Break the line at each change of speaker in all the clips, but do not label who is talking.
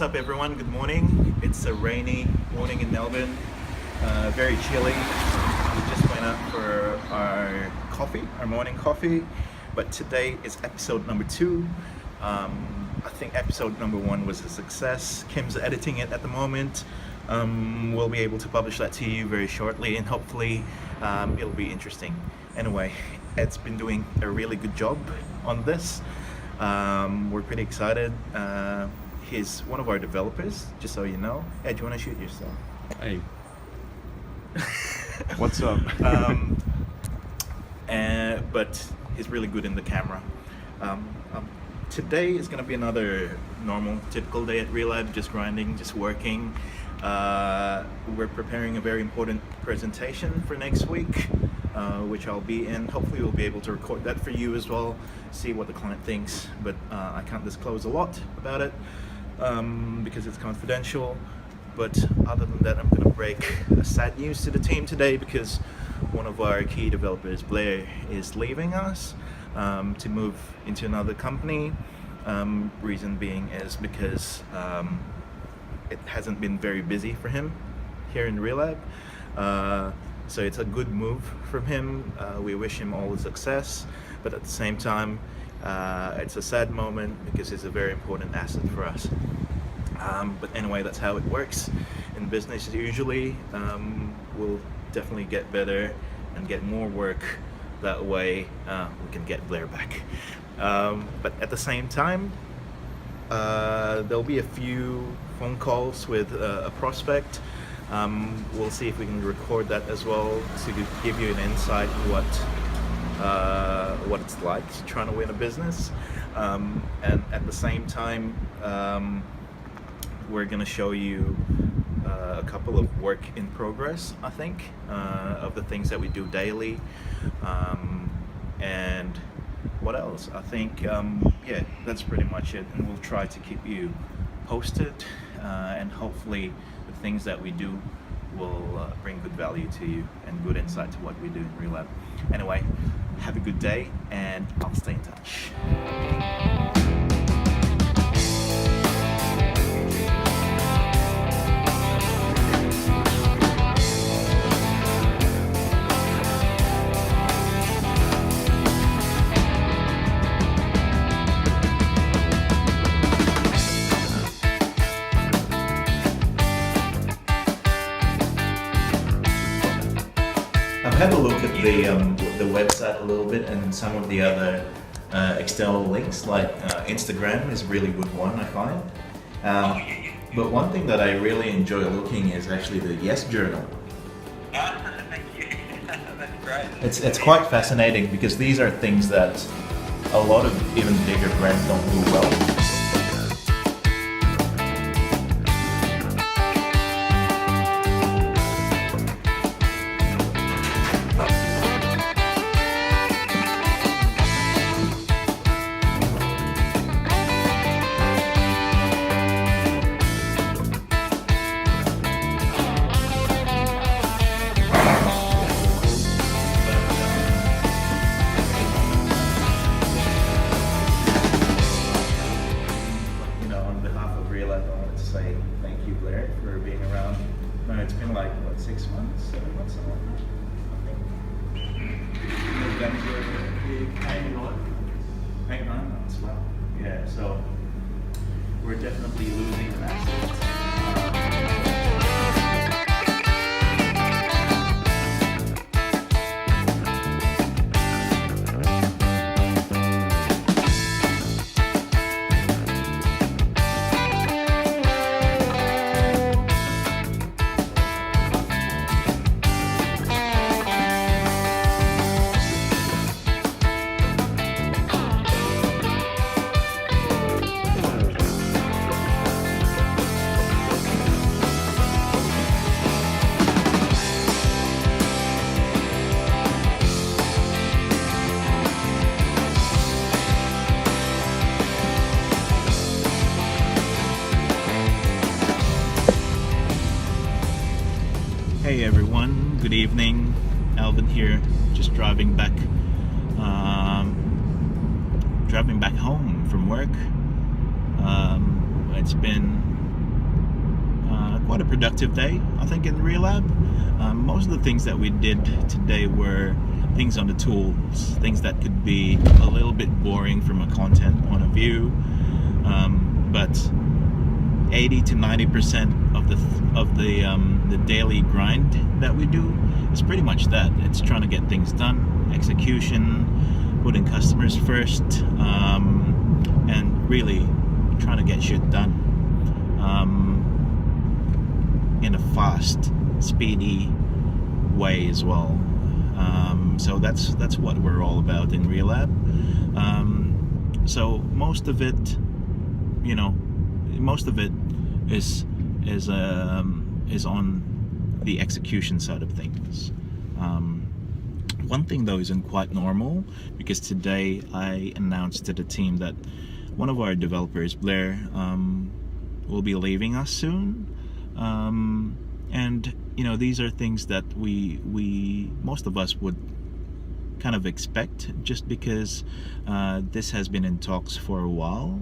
What's up, everyone? Good morning. It's a rainy morning in Melbourne, very chilly. We just went out for our morning coffee, but today is episode number 2. I think episode number 1 was a success. Kim's editing it at the moment. We'll be able to publish that to you very shortly, and hopefully it'll be interesting. Anyway, Ed's been doing a really good job on this. We're pretty excited. He's one of our developers, just so you know. Ed, do you want to shoot yourself?
Hey. What's up?
But he's really good in the camera. Today is going to be another normal, typical day at Relab, just grinding, just working. We're preparing a very important presentation for next week, which I'll be in. Hopefully we'll be able to record that for you as well, see what the client thinks, but I can't disclose a lot about it because it's confidential. But other than that, I'm going to break a sad news to the team today because one of our key developers, Blair, is leaving us to move into another company. Reason being is because it hasn't been very busy for him here in Relab. So it's a good move from him. We wish him all the success, but at the same time, it's a sad moment because it's a very important asset for us. But anyway, that's how it works in business usually. We'll definitely get better and get more work. That way we can get Blair back. But at the same time, there'll be a few phone calls with a prospect. We'll see if we can record that as well to give you an insight what it's like trying to win a business. And at the same time, we're going to show you a couple of work in progress, I think, of the things that we do daily. And what else? I think, yeah, that's pretty much it. And we'll try to keep you posted, and hopefully the things that we do will bring good value to you and good insight to what we do in Relab. Anyway, have a good day, and I'll stay in touch. I've had a look at the website a little bit and some of the other external links, like Instagram is a really good one, I find. But one thing that I really enjoy looking is actually the Yes Journal.
Thank you. That's great.
It's quite fascinating because these are things that a lot of even bigger brands don't do well. Say thank you, Blair, for being around. No, it's been like, what, 6 months, 7 months, something like that, I think. 8 months, wow. Yeah, so we're definitely losing an asset. Hey everyone, good evening. Alvin here, just driving back home from work. It's been quite a productive day, I think, in Relab. Most of the things that we did today were things on the tools, things that could be a little bit boring from a content point of view, but 80 to 90% of the daily grind that we do is pretty much that. It's trying to get things done, execution, putting customers first, and really trying to get shit done in a fast, speedy way as well. So that's what we're all about in Relab. So most of it is on the execution side of things. One thing though isn't quite normal, because today I announced to the team that one of our developers, Blair, will be leaving us soon, and these are things that we most of us would kind of expect, just because this has been in talks for a while.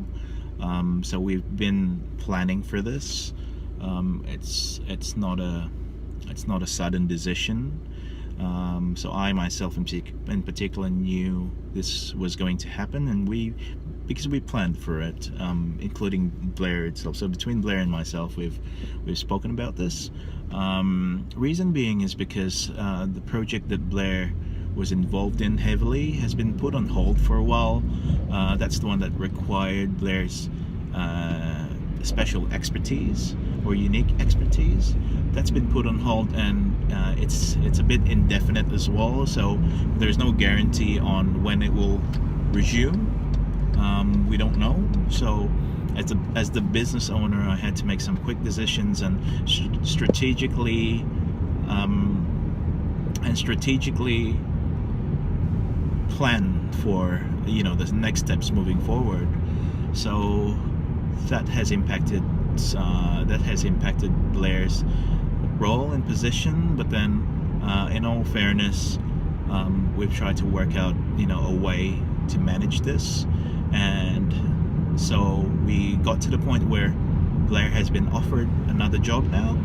So we've been planning for this. It's not a sudden decision. So I myself in particular knew this was going to happen, and because we planned for it, including Blair itself. So between Blair and myself, we've spoken about this. Reason being is because the project that Blair was involved in heavily has been put on hold for a while. That's the one that required Blair's special expertise or unique expertise. That's been put on hold, and it's a bit indefinite as well, so there's no guarantee on when it will resume. We don't know. So as the business owner, I had to make some quick decisions and strategically plan for the next steps moving forward. So that has impacted Blair's role and position, but then in all fairness, we've tried to work out a way to manage this, and so we got to the point where Blair has been offered another job now,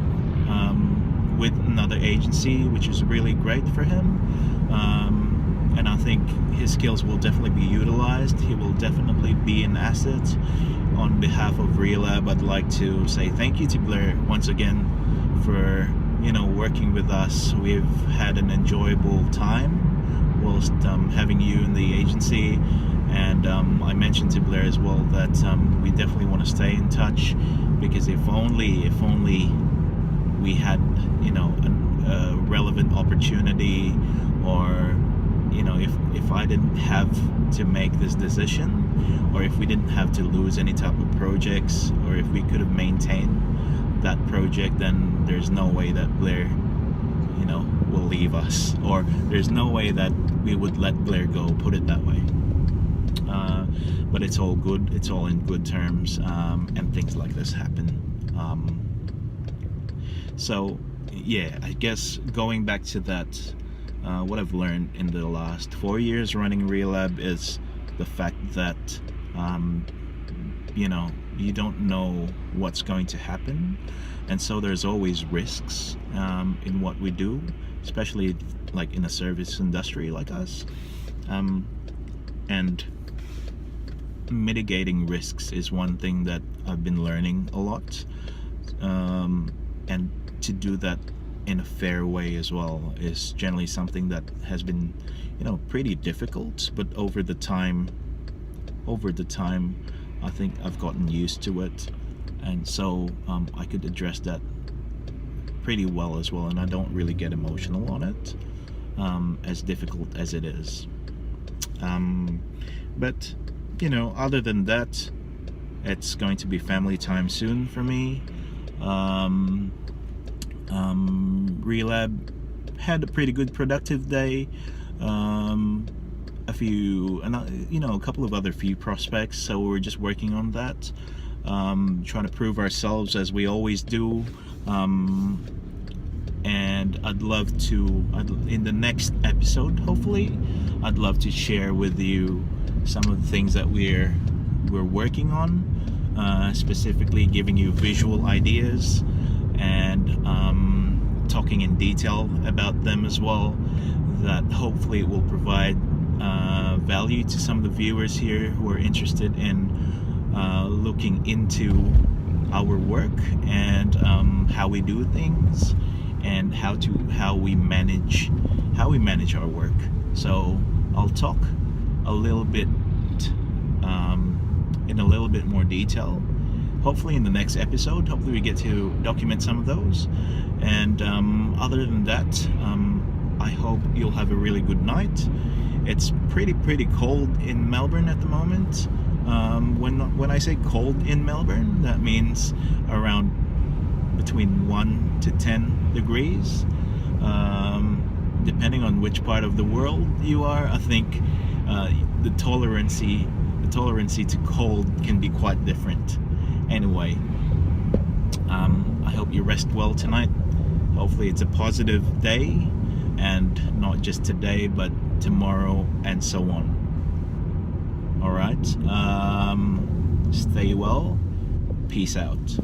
with another agency, which is really great for him, and I think his skills will definitely be utilized. He will definitely be an asset. On behalf of Relab, I'd like to say thank you to Blair once again for working with us. We've had an enjoyable time whilst having you in the agency, and I mentioned to Blair as well that we definitely want to stay in touch, because if only we had a relevant opportunity, or if I didn't have to make this decision, or if we didn't have to lose any type of projects, or if we could have maintained that project, then there's no way that Blair will leave us, or there's no way that we would let Blair go, put it that way. But it's all good, it's all in good terms, and things like this happen. So yeah, I guess going back to that, what I've learned in the last 4 years running Relab is the fact that you don't know what's going to happen, and so there's always risks in what we do, especially like in a service industry like us, and mitigating risks is one thing that I've been learning a lot, and to do that in a fair way as well is generally something that has been pretty difficult, but over the time I think I've gotten used to it, and so I could address that pretty well as well, and I don't really get emotional on it, as difficult as it is. But other than that, it's going to be family time soon for me. Relab had a pretty good productive day. A couple of other few prospects, so we're just working on that, trying to prove ourselves as we always do, and I'd love to, in the next episode hopefully, I'd love to share with you some of the things that we're working on, specifically giving you visual ideas and talking in detail about them as well, that hopefully it will provide value to some of the viewers here who are interested in looking into our work and how we do things and how we manage our work. So I'll talk a little bit in a little bit more detail, hopefully in the next episode. Hopefully we get to document some of those, and other than that, I hope you'll have a really good night. It's pretty cold in Melbourne at the moment. When I say cold in Melbourne, that means around between 1 to 10 degrees, depending on which part of the world you are. I think the tolerancy to cold can be quite different. Anyway, I hope you rest well tonight. Hopefully it's a positive day, and not just today but tomorrow and so on. All right, stay well, peace out.